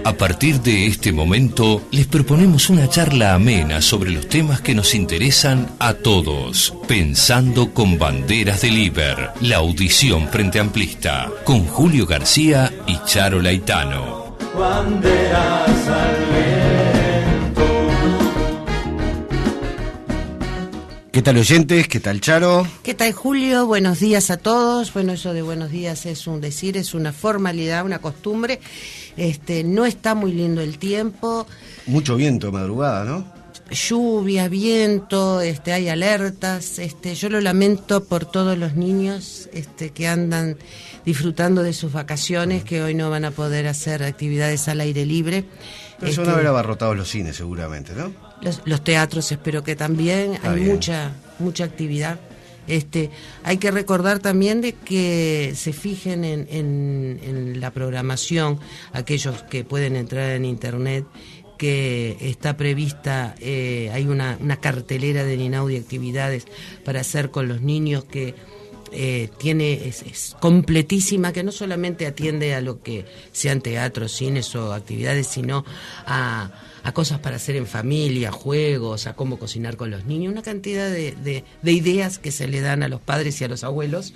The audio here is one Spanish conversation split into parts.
A partir de este momento, les proponemos una charla amena sobre los temas que nos interesan a todos. Pensando con banderas del Iber, la audición frente amplista, con Julio García y Charo Laitano. Banderas al viento. ¿Qué tal, oyentes? ¿Qué tal, Charo? ¿Qué tal, Julio? Buenos días a todos. Bueno, eso de buenos días es un decir, es una formalidad, una costumbre. No está muy lindo el tiempo. Mucho viento de madrugada, ¿no? Lluvia, viento, hay alertas. Yo lo lamento por todos los niños que andan disfrutando de sus vacaciones, que hoy no van a poder hacer actividades al aire libre. Pero eso no habrá abarrotado los cines, seguramente, ¿no? Los teatros espero que también. Hay bien. mucha actividad. Hay que recordar también de que se fijen en la programación, aquellos que pueden entrar en internet, que está prevista, hay una cartelera de Ninaudi actividades para hacer con los niños que es completísima, que no solamente atiende a lo que sean teatros, cines o actividades, sino a cosas para hacer en familia, juegos, a cómo cocinar con los niños, una cantidad de ideas que se le dan a los padres y a los abuelos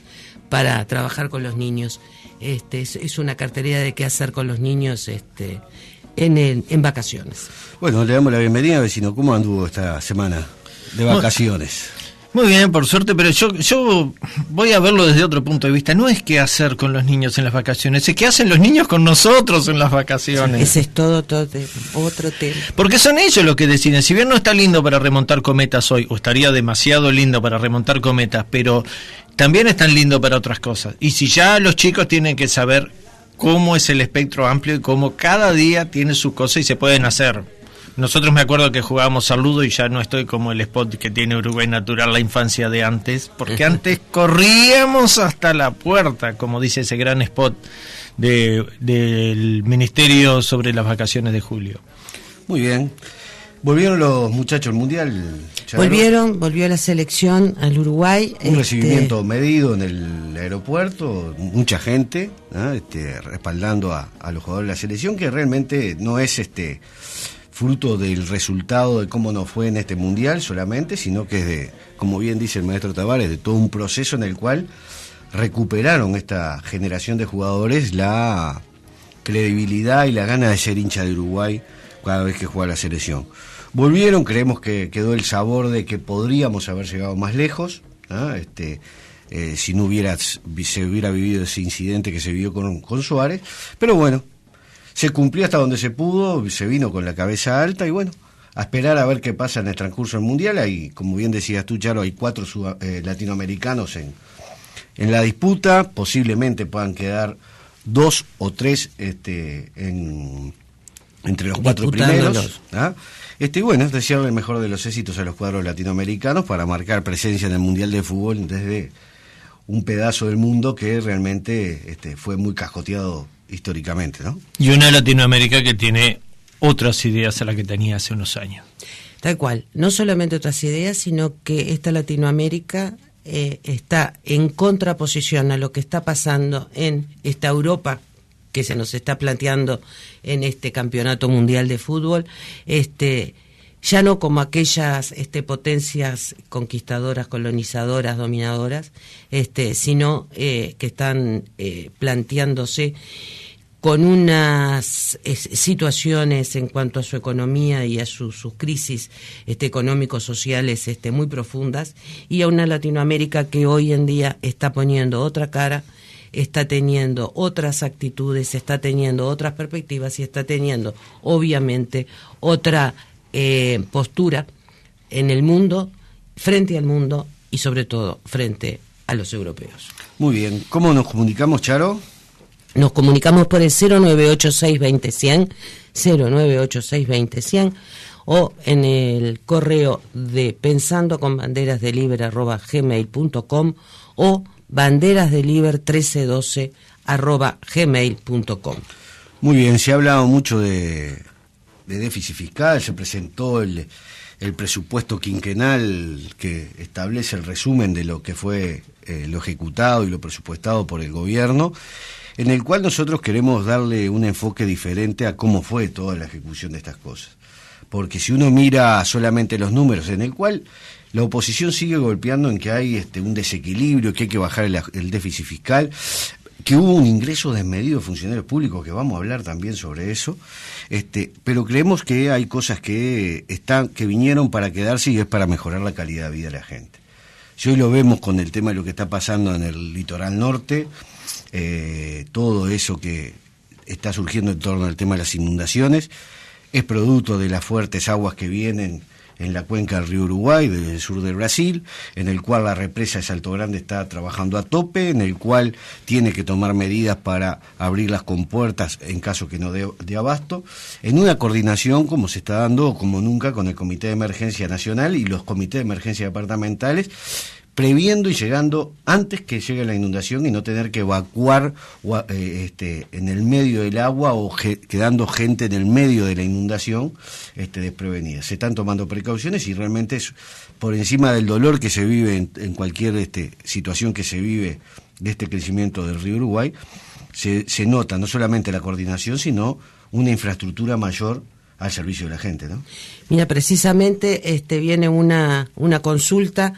para trabajar con los niños. Es una cartelera de qué hacer con los niños en vacaciones. Bueno, le damos la bienvenida, vecino. ¿Cómo anduvo esta semana de vacaciones? Muy bien, por suerte, pero yo voy a verlo desde otro punto de vista. No es qué hacer con los niños en las vacaciones, es qué hacen los niños con nosotros en las vacaciones. Ese es todo otro tema. Porque son ellos los que deciden. Si bien no está lindo para remontar cometas hoy, o estaría demasiado lindo para remontar cometas, pero también es tan lindo para otras cosas. Y si ya los chicos tienen que saber cómo es el espectro amplio y cómo cada día tiene sus cosas y se pueden hacer. Nosotros me acuerdo que jugábamos al ludo y ya no estoy como el spot que tiene Uruguay Natural, la infancia de antes, porque antes corríamos hasta la puerta, como dice ese gran spot del Ministerio sobre las vacaciones de julio. Muy bien. ¿Volvieron los muchachos al Mundial, Charo? Volvió la selección al Uruguay. Un recibimiento medido en el aeropuerto, mucha gente, ¿no? Respaldando a los jugadores de la selección, que realmente no es fruto del resultado de cómo nos fue en este Mundial solamente, sino que es de, como bien dice el maestro Tavares, de todo un proceso en el cual recuperaron esta generación de jugadores la credibilidad y la gana de ser hincha de Uruguay cada vez que juega la selección. Volvieron, creemos que quedó el sabor de que podríamos haber llegado más lejos, ¿no? Si no se hubiera vivido ese incidente que se vivió con Suárez, pero bueno, se cumplió hasta donde se pudo, se vino con la cabeza alta y bueno, a esperar a ver qué pasa en el transcurso del Mundial. Hay, como bien decías tú, Charo, hay 4 latinoamericanos en la disputa, posiblemente puedan quedar 2 o 3 entre los 4 primeros. ¿Ah? Bueno, desearle el mejor de los éxitos a los cuadros latinoamericanos para marcar presencia en el Mundial de Fútbol desde un pedazo del mundo que realmente fue muy cascoteado históricamente, ¿no? Y una Latinoamérica que tiene otras ideas a las que tenía hace unos años. Tal cual, no solamente otras ideas, sino que esta Latinoamérica está en contraposición a lo que está pasando en esta Europa que se nos está planteando en este campeonato mundial de fútbol, ya no como aquellas potencias conquistadoras, colonizadoras, dominadoras, sino que están planteándose con unas situaciones en cuanto a su economía y a sus crisis económicos sociales muy profundas, y a una Latinoamérica que hoy en día está poniendo otra cara, está teniendo otras actitudes, está teniendo otras perspectivas y está teniendo obviamente otra postura en el mundo, frente al mundo y sobre todo frente a los europeos. Muy bien, ¿cómo nos comunicamos, Charo? Nos comunicamos por el 0986-20-100, 0986-20-100, o en el correo de pensandoconbanderasdeliber@gmail.com o banderasdeliber1312@gmail.com. Muy bien, se ha hablado mucho de déficit fiscal, se presentó el presupuesto quinquenal que establece el resumen de lo que fue lo ejecutado y lo presupuestado por el gobierno. en el cual nosotros queremos darle un enfoque diferente a cómo fue toda la ejecución de estas cosas. Porque si uno mira solamente los números, en el cual la oposición sigue golpeando en que hay un desequilibrio, que hay que bajar el déficit fiscal, que hubo un ingreso desmedido de funcionarios públicos, que vamos a hablar también sobre eso, pero creemos que hay cosas que vinieron para quedarse y es para mejorar la calidad de vida de la gente. Si hoy lo vemos con el tema de lo que está pasando en el litoral norte, todo eso que está surgiendo en torno al tema de las inundaciones, es producto de las fuertes aguas que vienen en la cuenca del río Uruguay, del sur del Brasil, en el cual la represa de Salto Grande está trabajando a tope, en el cual tiene que tomar medidas para abrir las compuertas en caso que no dé abasto, en una coordinación como se está dando como nunca con el Comité de Emergencia Nacional y los comités de emergencia departamentales, previendo y llegando antes que llegue la inundación y no tener que evacuar en el medio del agua o quedando gente en el medio de la inundación desprevenida. Se están tomando precauciones y realmente es por encima del dolor que se vive en cualquier situación que se vive de este crecimiento del río Uruguay, se nota no solamente la coordinación, sino una infraestructura mayor al servicio de la gente, ¿no? Mira, precisamente viene una consulta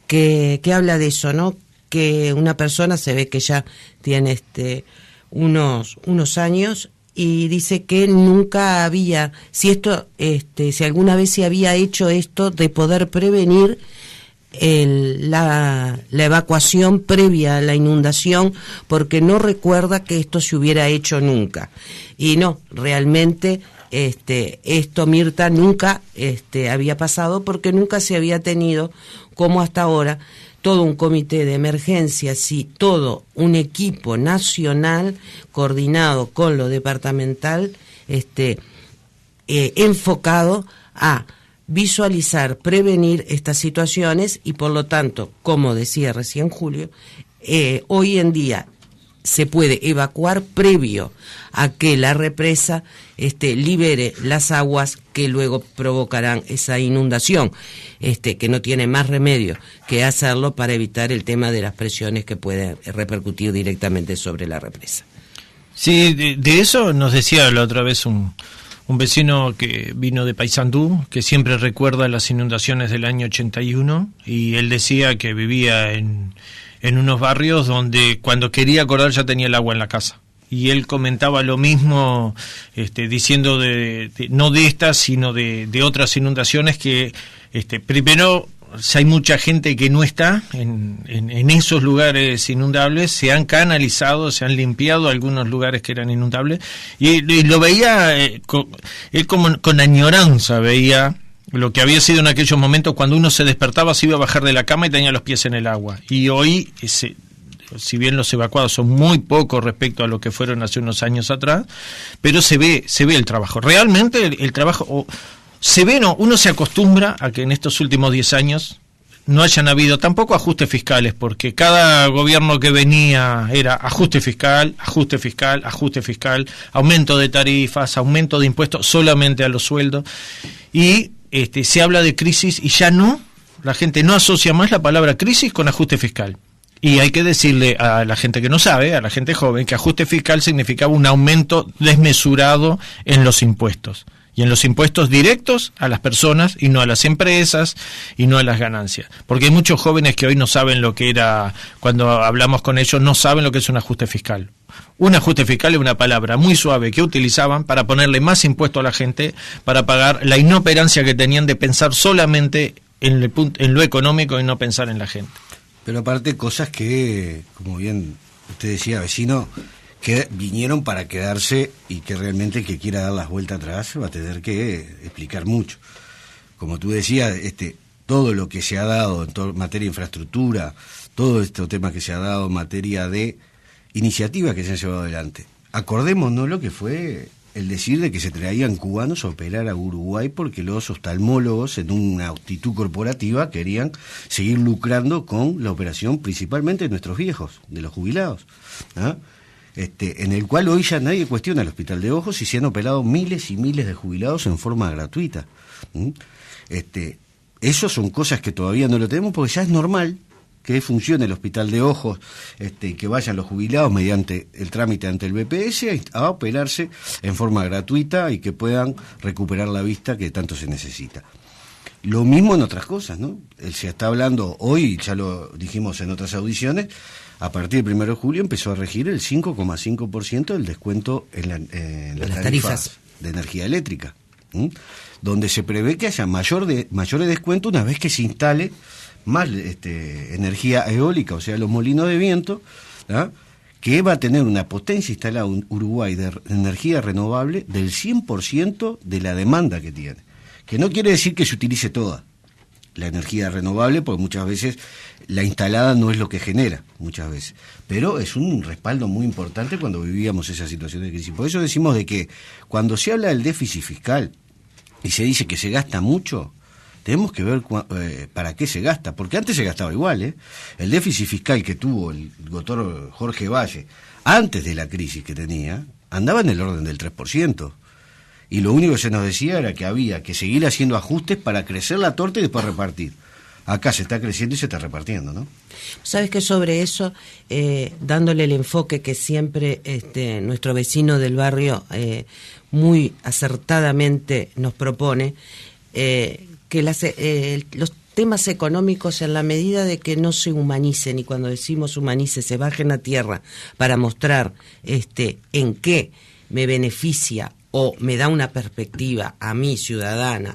que habla de eso, ¿no? Que una persona se ve que ya tiene unos años y dice que nunca había, si alguna vez se había hecho esto de poder prevenir la evacuación previa a la inundación, porque no recuerda que esto se hubiera hecho nunca. Y no, realmente esto, Mirta, nunca había pasado, porque nunca se había tenido, como hasta ahora, todo un comité de emergencias y todo un equipo nacional coordinado con lo departamental, enfocado a visualizar, prevenir estas situaciones y, por lo tanto, como decía recién Julio, hoy en día se puede evacuar previo a que la represa libere las aguas que luego provocarán esa inundación, que no tiene más remedio que hacerlo para evitar el tema de las presiones que pueden repercutir directamente sobre la represa. Sí, de eso nos decía la otra vez un vecino que vino de Paysandú, que siempre recuerda las inundaciones del año 81, y él decía que vivía en unos barrios donde cuando quería acordar ya tenía el agua en la casa. Y él comentaba lo mismo, diciendo no de estas, sino de otras inundaciones que, primero, si hay mucha gente que no está en esos lugares inundables, se han canalizado, se han limpiado algunos lugares que eran inundables, y lo veía, él como con añoranza veía lo que había sido en aquellos momentos cuando uno se despertaba, se iba a bajar de la cama y tenía los pies en el agua. Y hoy, si bien los evacuados son muy pocos respecto a lo que fueron hace unos años atrás, pero se ve el trabajo. Realmente el trabajo, uno se acostumbra a que en estos últimos 10 años no hayan habido tampoco ajustes fiscales, porque cada gobierno que venía era ajuste fiscal, aumento de tarifas, aumento de impuestos solamente a los sueldos, y se habla de crisis y ya la gente no asocia más la palabra crisis con ajuste fiscal. Y hay que decirle a la gente que no sabe, a la gente joven, que ajuste fiscal significaba un aumento desmesurado en los impuestos. Y en los impuestos directos a las personas y no a las empresas y no a las ganancias. Porque hay muchos jóvenes que hoy no saben lo que era, cuando hablamos con ellos, no saben lo que es un ajuste fiscal. Un ajuste fiscal es una palabra muy suave que utilizaban para ponerle más impuesto a la gente, para pagar la inoperancia que tenían de pensar solamente en lo económico y no pensar en la gente. Pero aparte cosas que, como bien usted decía, vecino, que vinieron para quedarse y que realmente el que quiera dar las vueltas atrás va a tener que explicar mucho. Como tú decías, todo lo que se ha dado en materia de infraestructura, todo este tema que se ha dado en materia de iniciativas que se han llevado adelante. Acordémonos lo que fue el decir de que se traían cubanos a operar a Uruguay porque los oftalmólogos en una actitud corporativa querían seguir lucrando con la operación principalmente de nuestros viejos, de los jubilados, ¿ah? En el cual hoy ya nadie cuestiona el Hospital de Ojos y se han operado miles y miles de jubilados en forma gratuita. Eso son cosas que todavía no lo tenemos porque ya es normal que funcione el hospital de ojos, que vayan los jubilados mediante el trámite ante el BPS a operarse en forma gratuita y que puedan recuperar la vista que tanto se necesita. Lo mismo en otras cosas, ¿no? Se está hablando hoy, ya lo dijimos en otras audiciones, a partir del 1 de julio empezó a regir el 5,5% del descuento en las tarifas de energía eléctrica, donde se prevé que haya mayores descuentos una vez que se instale más energía eólica, o sea, los molinos de viento, ¿verdad?, que va a tener una potencia instalada en Uruguay de energía renovable del 100% de la demanda que tiene. Que no quiere decir que se utilice toda la energía renovable, porque muchas veces la instalada no es lo que genera, muchas veces. Pero es un respaldo muy importante cuando vivíamos esa situación de crisis. Por eso decimos de que cuando se habla del déficit fiscal y se dice que se gasta mucho, tenemos que ver para qué se gasta, porque antes se gastaba igual, ¿eh? El déficit fiscal que tuvo el doctor Jorge Valle antes de la crisis que tenía, andaba en el orden del 3%. Y lo único que se nos decía era que había que seguir haciendo ajustes para crecer la torta y después repartir. Acá se está creciendo y se está repartiendo, ¿no? Sabes que sobre eso, dándole el enfoque que siempre nuestro vecino del barrio muy acertadamente nos propone, que los temas económicos, en la medida de que no se humanicen, y cuando decimos humanice, se bajen a tierra para mostrar en qué me beneficia o me da una perspectiva a mi ciudadana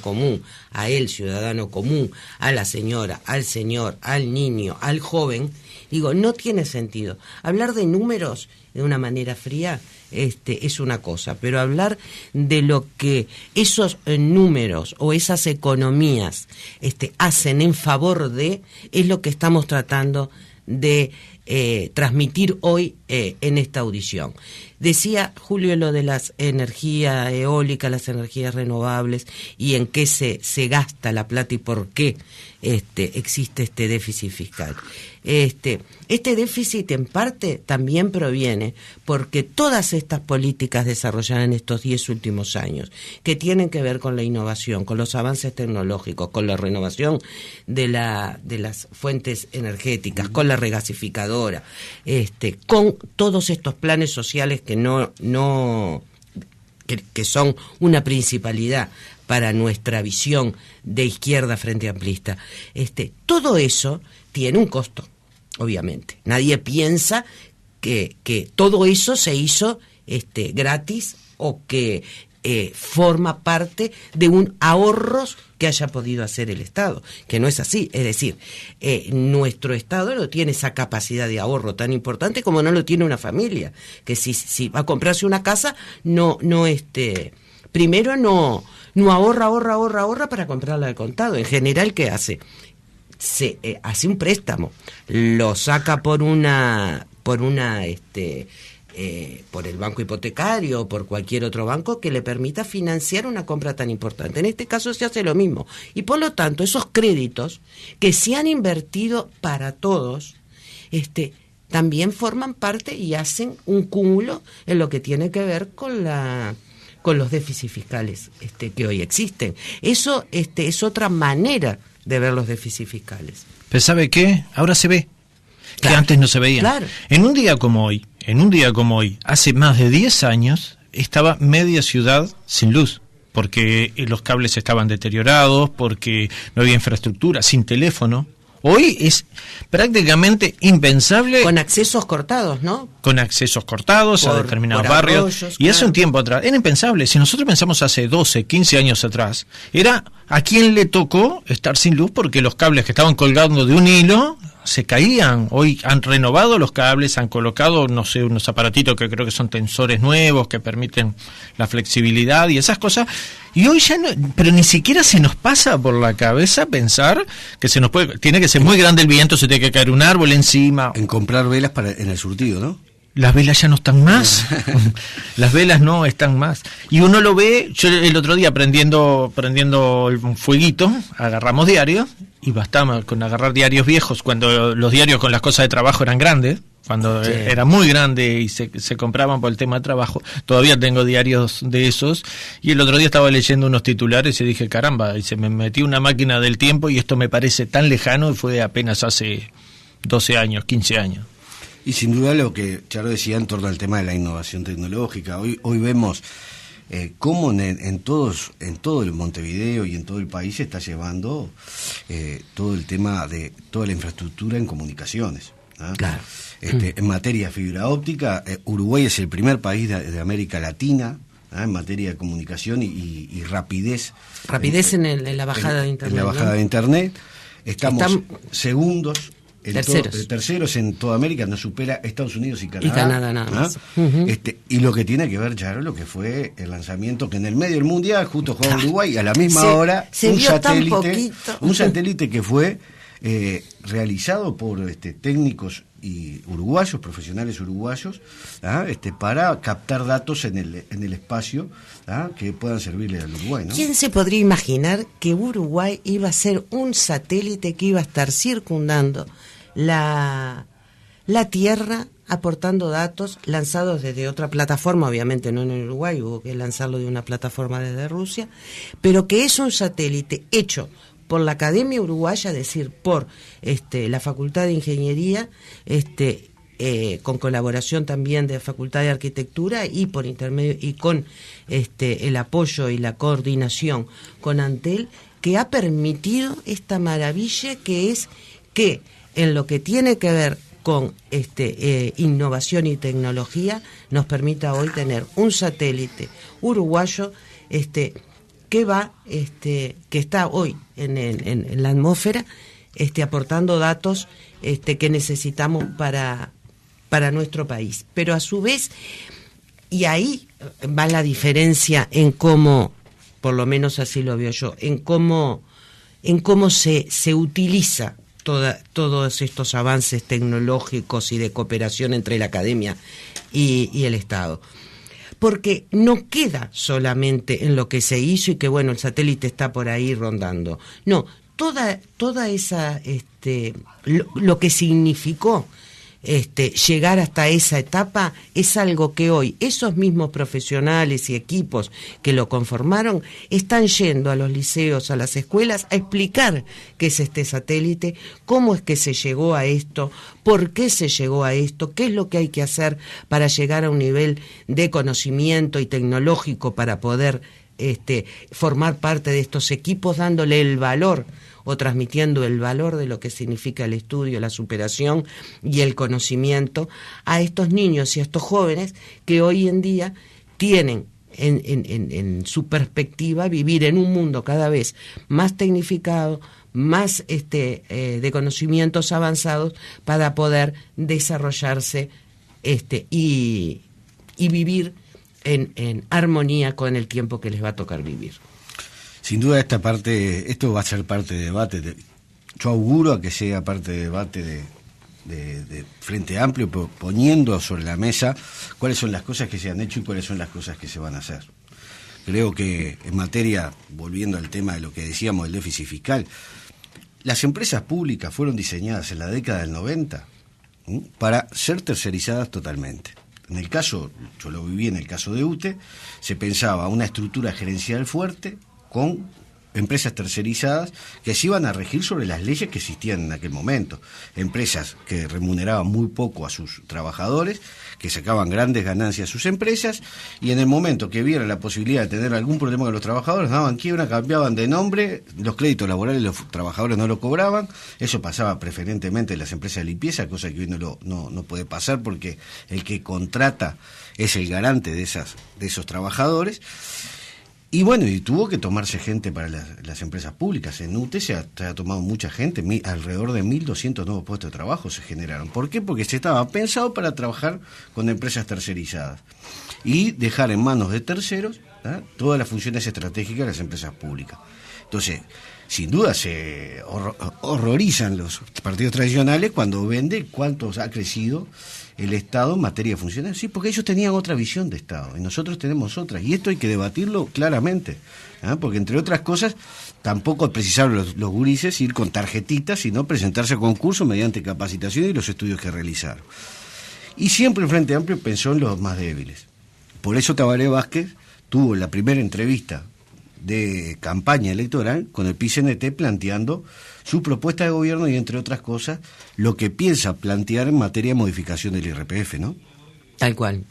común, a él ciudadano común, a la señora, al señor, al niño, al joven, digo, no tiene sentido. Hablar de números de una manera fría es una cosa, pero hablar de lo que esos números o esas economías hacen en favor de, es lo que estamos tratando de transmitir hoy en esta audición. Decía Julio lo de las energías eólicas, las energías renovables y en qué se gasta la plata y por qué existe este déficit fiscal. Este déficit en parte también proviene porque todas estas políticas desarrolladas en estos 10 últimos años, que tienen que ver con la innovación, con los avances tecnológicos, con la renovación de las fuentes energéticas, con la regasificadora, con todos estos planes sociales que que son una principalidad para nuestra visión de izquierda frente amplista. Todo eso tiene un costo, obviamente. Nadie piensa que todo eso se hizo gratis o que forma parte de un ahorros que haya podido hacer el Estado, que no es así. Es decir, nuestro Estado no tiene esa capacidad de ahorro tan importante como no lo tiene una familia, que si va a comprarse una casa, primero no ahorra para comprarla al contado. En general, ¿qué hace? Se hace un préstamo, lo saca por el banco hipotecario o por cualquier otro banco que le permita financiar una compra tan importante. En este caso se hace lo mismo. Y por lo tanto, esos créditos que se han invertido para todos, también forman parte y hacen un cúmulo en lo que tiene que ver con los déficits fiscales que hoy existen. Eso es otra manera de ver los déficits fiscales. ¿Pero sabe qué? Ahora se ve. Claro, que antes no se veían. Claro. En un día como hoy, hace más de 10 años, estaba media ciudad sin luz, porque los cables estaban deteriorados, porque no había infraestructura, sin teléfono. Hoy es prácticamente impensable. Con accesos cortados, ¿no? Con accesos cortados a determinados barrios. Arroyos, y hace un tiempo atrás, era impensable. Si nosotros pensamos hace 12, 15 años atrás, era a quién le tocó estar sin luz porque los cables que estaban colgando de un hilo se caían. Hoy han renovado los cables, han colocado, no sé, unos aparatitos que creo que son tensores nuevos que permiten la flexibilidad y esas cosas. Y hoy ya no, pero ni siquiera se nos pasa por la cabeza pensar que se nos tiene que ser muy grande el viento, se tiene que caer un árbol encima. En comprar velas en el surtido, ¿no? las velas ya no están más. Las velas no están más. Y uno lo ve, yo el otro día prendiendo un fueguito, agarramos diarios, y bastaba con agarrar diarios viejos, cuando los diarios con las cosas de trabajo eran grandes, cuando era muy grande y se compraban por el tema de trabajo. Todavía tengo diarios de esos, y el otro día estaba leyendo unos titulares y dije, caramba, y se me metió una máquina del tiempo, y esto me parece tan lejano, y fue apenas hace 12 años, 15 años. Y sin duda lo que Charo decía en torno al tema de la innovación tecnológica. Hoy vemos cómo en todo el Montevideo y en todo el país se está llevando todo el tema de toda la infraestructura en comunicaciones, ¿no? Claro. En materia de fibra óptica, Uruguay es el primer país de América Latina, ¿no?, en materia de comunicación y rapidez. Rapidez en la bajada de Internet. En la bajada, ¿no?, de Internet. Estamos segundos. Terceros en toda América, nos supera Estados Unidos y Canadá. Y Canadá nada más. Y lo que tiene que ver, Charo, lo que fue el lanzamiento, que en el medio del mundial, justo jugó Uruguay, a la misma hora, un satélite que fue realizado por técnicos y uruguayos, profesionales uruguayos, para captar datos en el espacio, que puedan servirle al Uruguay, ¿no? ¿Quién se podría imaginar que Uruguay iba a ser un satélite que iba a estar circundando la Tierra, aportando datos lanzados desde otra plataforma? Obviamente no en Uruguay, hubo que lanzarlo de una plataforma desde Rusia, pero que es un satélite hecho por la Academia Uruguaya, es decir, por la Facultad de Ingeniería, con colaboración también de la Facultad de Arquitectura, y por intermedio y con el apoyo y la coordinación con Antel, que ha permitido esta maravilla, que es que en lo que tiene que ver con innovación y tecnología, nos permita hoy tener un satélite uruguayo que va, que está hoy en la atmósfera, aportando datos que necesitamos para nuestro país. Pero a su vez, y ahí va la diferencia en cómo, por lo menos así lo veo yo, en cómo se utiliza todos estos avances tecnológicos y de cooperación entre la academia y el Estado. Porque no queda solamente en lo que se hizo y que, bueno, el satélite está por ahí rondando. No, toda esa, lo que significó llegar hasta esa etapa es algo que hoy esos mismos profesionales y equipos que lo conformaron están yendo a los liceos, a las escuelas, a explicar qué es este satélite, cómo es que se llegó a esto, por qué se llegó a esto, qué es lo que hay que hacer para llegar a un nivel de conocimiento y tecnológico para poder formar parte de estos equipos, dándole el valor o transmitiendo el valor de lo que significa el estudio, la superación y el conocimiento a estos niños y a estos jóvenes que hoy en día tienen en su perspectiva vivir en un mundo cada vez más tecnificado, más de conocimientos avanzados, para poder desarrollarse y vivir en armonía con el tiempo que les va a tocar vivir. Sin duda esto va a ser parte de debate. Yo auguro a que sea parte de debate de Frente Amplio, poniendo sobre la mesa cuáles son las cosas que se han hecho y cuáles son las cosas que se van a hacer. Creo que en materia, volviendo al tema de lo que decíamos del déficit fiscal, las empresas públicas fueron diseñadas en la década del 90 para ser tercerizadas totalmente. En el caso, yo lo viví en el caso de UTE, se pensaba una estructura gerencial fuerte con empresas tercerizadas que se iban a regir sobre las leyes que existían en aquel momento. Empresas que remuneraban muy poco a sus trabajadores, que sacaban grandes ganancias a sus empresas, y en el momento que vieron la posibilidad de tener algún problema con los trabajadores, daban quiebra, cambiaban de nombre, los créditos laborales los trabajadores no lo cobraban. Eso pasaba preferentemente en las empresas de limpieza, cosa que hoy no puede pasar, porque el que contrata es el garante de esos trabajadores. Y bueno, y tuvo que tomarse gente para las empresas públicas. En UTE se ha tomado mucha gente, alrededor de 1.200 nuevos puestos de trabajo se generaron. ¿Por qué? Porque se estaba pensado para trabajar con empresas tercerizadas y dejar en manos de terceros todas las funciones estratégicas de las empresas públicas. Entonces, sin duda se horrorizan los partidos tradicionales cuando ven cuánto ha crecido el Estado en materia funcional. Sí, porque ellos tenían otra visión de Estado y nosotros tenemos otra. Y esto hay que debatirlo claramente, porque entre otras cosas, tampoco precisaron los gurises ir con tarjetitas, sino presentarse a concurso mediante capacitación y los estudios que realizaron. Y siempre el Frente Amplio pensó en los más débiles. Por eso Tabaré Vázquez tuvo la primera entrevista de campaña electoral con el PICNT planteando su propuesta de gobierno y, entre otras cosas, lo que piensa plantear en materia de modificación del IRPF, ¿no? Tal cual.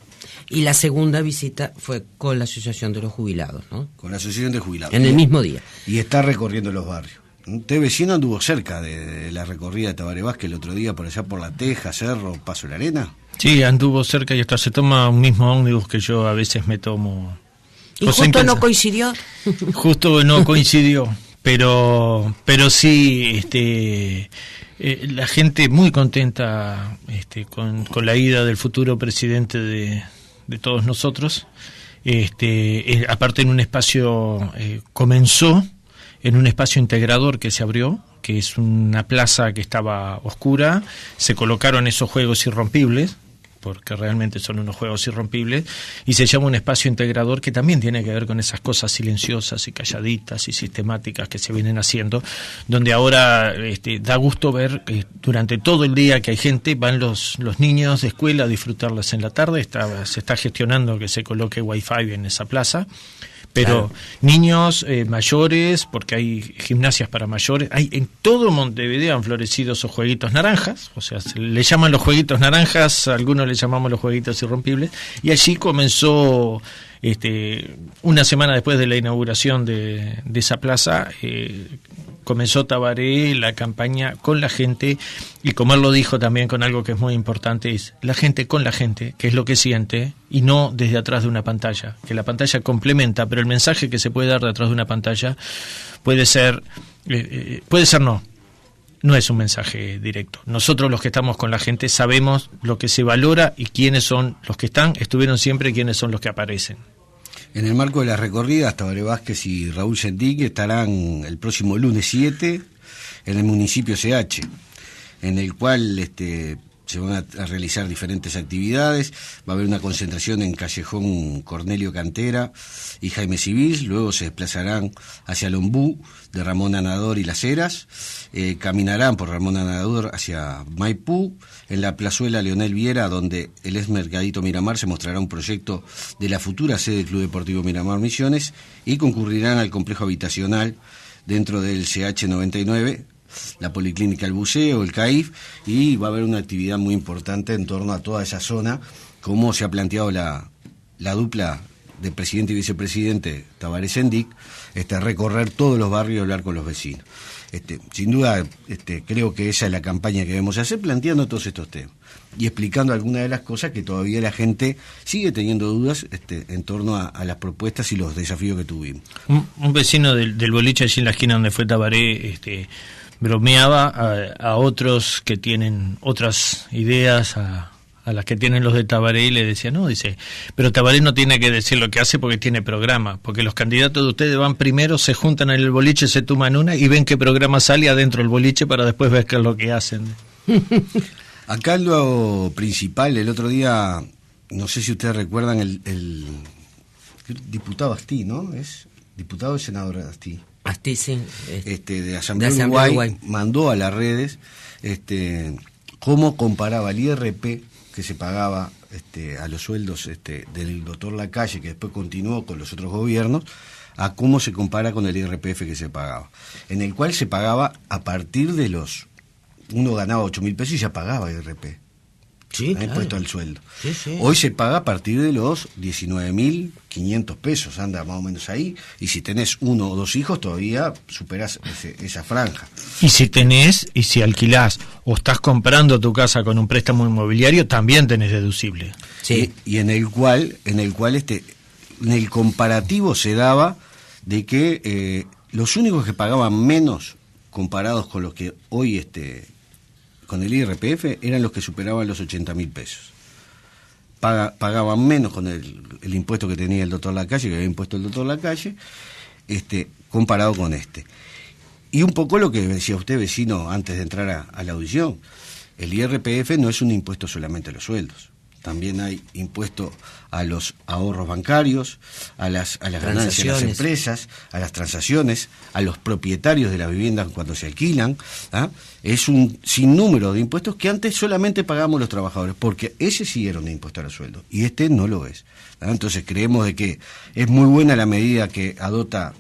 Y la segunda visita fue con la Asociación de los Jubilados, ¿no? Con la Asociación de Jubilados. En el mismo día. Y está recorriendo los barrios. Usted, vecino, anduvo cerca de la recorrida de Tabaré Vázquez el otro día, por allá por La Teja, Cerro, Paso de la Arena. Sí, anduvo cerca y hasta se toma un mismo ómnibus que yo a veces me tomo. ¿Y justo no coincidió? Justo no coincidió, pero sí, la gente muy contenta con la ida del futuro presidente de todos nosotros. Aparte en un espacio, comenzó en un espacio integrador que se abrió, que es una plaza que estaba oscura, se colocaron esos juegos irrompibles, porque realmente son unos juegos irrompibles, y se llama un espacio integrador que también tiene que ver con esas cosas silenciosas y calladitas y sistemáticas que se vienen haciendo, donde ahora da gusto ver que durante todo el día que hay gente, van los niños de escuela a disfrutarlas en la tarde, se está gestionando que se coloque wifi en esa plaza, pero claro, niños, mayores, porque hay gimnasias para mayores, hay en todo Montevideo han florecido esos jueguitos naranjas, o sea, se le llaman los jueguitos naranjas, algunos le llamamos los jueguitos irrompibles, y allí comenzó, una semana después de la inauguración de esa plaza, comenzó Tabaré la campaña con la gente, y como él lo dijo también con algo que es muy importante, es la gente con la gente, que es lo que siente, y no desde atrás de una pantalla, que la pantalla complementa, pero el mensaje que se puede dar detrás de una pantalla puede ser no es un mensaje directo. Nosotros los que estamos con la gente sabemos lo que se valora y quiénes son los que estuvieron siempre y quiénes son los que aparecen. En el marco de las recorridas, Tabaré Vázquez y Raúl Sendic estarán el próximo lunes 7 en el municipio CH, en el cual se van a realizar diferentes actividades. Va a haber una concentración en Callejón Cornelio Cantera y Jaime Civil, luego se desplazarán hacia Lombú, de Ramón Anador y Las Heras, caminarán por Ramón Anador hacia Maipú, en la plazuela Leonel Viera, donde el ex Mercadito Miramar se mostrará un proyecto de la futura sede del Club Deportivo Miramar Misiones, y concurrirán al complejo habitacional dentro del CH 99, la Policlínica El Buceo, el CAIF, y va a haber una actividad muy importante en torno a toda esa zona, como se ha planteado la dupla de presidente y vicepresidente Tabaré Sendic, recorrer todos los barrios y hablar con los vecinos. Sin duda, creo que esa es la campaña que debemos hacer, planteando todos estos temas y explicando algunas de las cosas que todavía la gente sigue teniendo dudas en torno a las propuestas y los desafíos que tuvimos. Un vecino del boliche allí en la esquina donde fue Tabaré, bromeaba a otros que tienen otras ideas, a las que tienen los de Tabaré, y le decía, pero Tabaré no tiene que decir lo que hace porque tiene programa, porque los candidatos de ustedes van primero, se juntan en el boliche, se toman una y ven qué programa sale adentro del boliche para después ver qué es lo que hacen. Acá lo principal, el otro día, no sé si ustedes recuerdan el diputado Astí, ¿no? ¿Es diputado o senador Astí? Astí, sí. De Asamblea Uruguay mandó a las redes cómo comparaba el IRP que se pagaba a los sueldos del doctor Lacalle, que después continuó con los otros gobiernos, a cómo se compara con el IRPF que se pagaba, en el cual se pagaba a partir de uno ganaba 8.000 pesos y ya pagaba IRP. Sí, claro. Puesto al sueldo. Sí, sí. Hoy se paga a partir de los 19.500 pesos, anda más o menos ahí, y si tenés 1 o 2 hijos todavía superás esa franja. Y si alquilás o estás comprando tu casa con un préstamo inmobiliario, también tenés deducible. Sí. Y en el cual en el comparativo se daba de que los únicos que pagaban menos comparados con los que hoy con el IRPF eran los que superaban los 80.000 pesos. Pagaban menos con el impuesto que tenía el doctor Lacalle, que había impuesto el doctor Lacalle, comparado con Y un poco lo que decía usted, vecino, antes de entrar a la audición. el IRPF no es un impuesto solamente a los sueldos. También hay impuesto a los ahorros bancarios, a las ganancias de las empresas, a las transacciones, a los propietarios de las viviendas cuando se alquilan. ¿Ah? Es un sinnúmero de impuestos que antes solamente pagamos los trabajadores, porque ese sí era un impuesto a los sueldos, y este no lo es. ¿Ah? Entonces creemos de que es muy buena la medida que adopta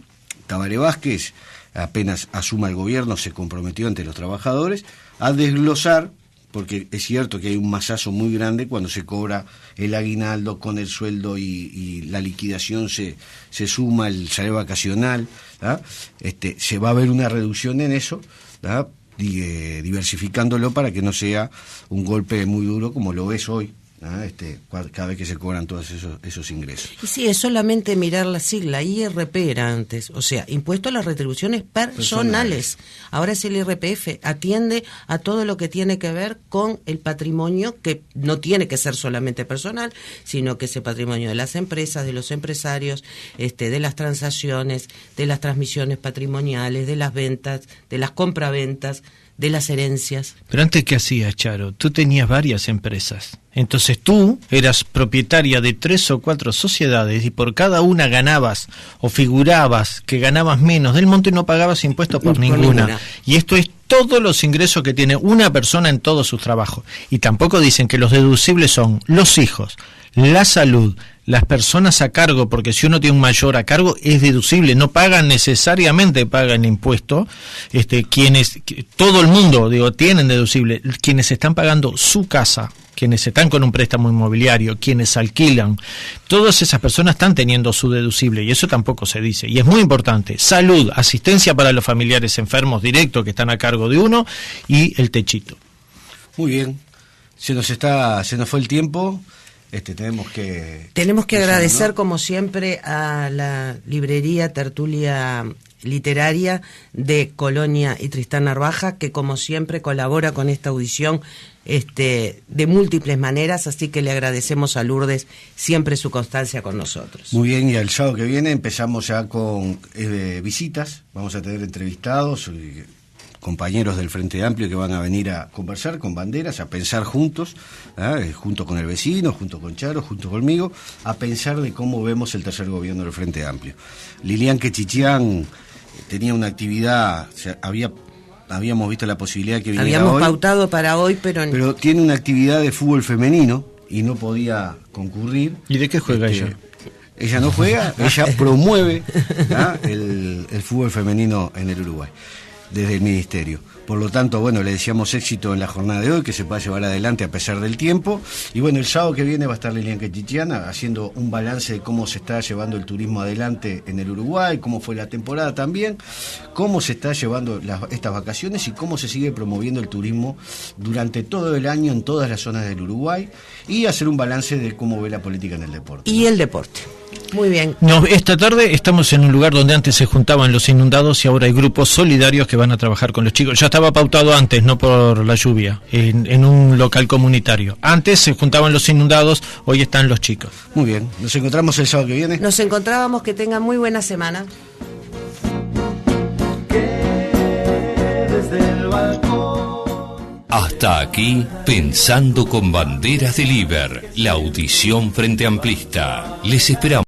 Tabaré Vázquez, apenas asuma el gobierno, se comprometió ante los trabajadores a desglosar, porque es cierto que hay un masazo muy grande cuando se cobra el aguinaldo con el sueldo y la liquidación se suma el salario vacacional. ¿Ah? Se va a ver una reducción en eso, ¿ah? Diversificándolo para que no sea un golpe muy duro como lo es hoy. ¿Ah? Cada vez que se cobran todos esos ingresos. Y sí, es solamente mirar la sigla. IRP era antes, o sea, impuesto a las retribuciones personales. Ahora es el IRPF, atiende a todo lo que tiene que ver con el patrimonio, que no tiene que ser solamente personal, sino que es el patrimonio de las empresas, de los empresarios, de las transacciones, de las transmisiones patrimoniales, de las ventas, de las compraventas, de las herencias. Pero antes, ¿qué hacías, Charo? Tú tenías varias empresas. Entonces tú eras propietaria de 3 o 4 sociedades y por cada una ganabas o figurabas que ganabas menos del monto y no pagabas impuestos por ninguna. Y esto es todos los ingresos que tiene una persona en todos sus trabajos. Y tampoco dicen que los deducibles son los hijos, la salud, las personas a cargo, porque si uno tiene un mayor a cargo es deducible, no pagan necesariamente, pagan impuesto, todo el mundo, tienen deducible, quienes están pagando su casa, quienes están con un préstamo inmobiliario, quienes alquilan, todas esas personas están teniendo su deducible y eso tampoco se dice. Y es muy importante, salud, asistencia para los familiares enfermos directos que están a cargo de uno y el techito. Muy bien, se nos fue el tiempo. Tenemos que agradecer, ¿no?, como siempre, a la librería Tertulia Literaria de Colonia y Tristán Narvaja, que como siempre colabora con esta audición de múltiples maneras, así que le agradecemos a Lourdes siempre su constancia con nosotros. Muy bien, y el sábado que viene empezamos ya con visitas, vamos a tener entrevistados, compañeros del Frente Amplio que van a venir a conversar con banderas, a pensar juntos, junto con el vecino, junto con Charo, junto conmigo, a pensar de cómo vemos el tercer gobierno del Frente Amplio. Lilian Quechichián tenía una actividad, o sea, habíamos visto la posibilidad que viniera Habíamos hoy, pautado para hoy, pero tiene una actividad de fútbol femenino y no podía concurrir. ¿Y de qué juega ella? Ella no juega, ella promueve el fútbol femenino en el Uruguay, desde el Ministerio. Por lo tanto, bueno, le deseamos éxito en la jornada de hoy, que se pueda llevar adelante a pesar del tiempo. Y bueno, el sábado que viene va a estar Lilian Quechichiana haciendo un balance de cómo se está llevando el turismo adelante en el Uruguay, cómo fue la temporada también, cómo se está llevando estas vacaciones y cómo se sigue promoviendo el turismo durante todo el año en todas las zonas del Uruguay, y hacer un balance de cómo ve la política en el deporte. Y el deporte. Muy bien. No, esta tarde estamos en un lugar donde antes se juntaban los inundados y ahora hay grupos solidarios que van a trabajar con los chicos. Ya estaba pautado antes, no por la lluvia, en un local comunitario. Antes se juntaban los inundados, hoy están los chicos. Muy bien, nos encontramos el sábado que viene. Nos encontrábamos, que tengan muy buena semana. Hasta aquí, Pensando con Banderas del Iber, la audición Frente Amplista. Les esperamos.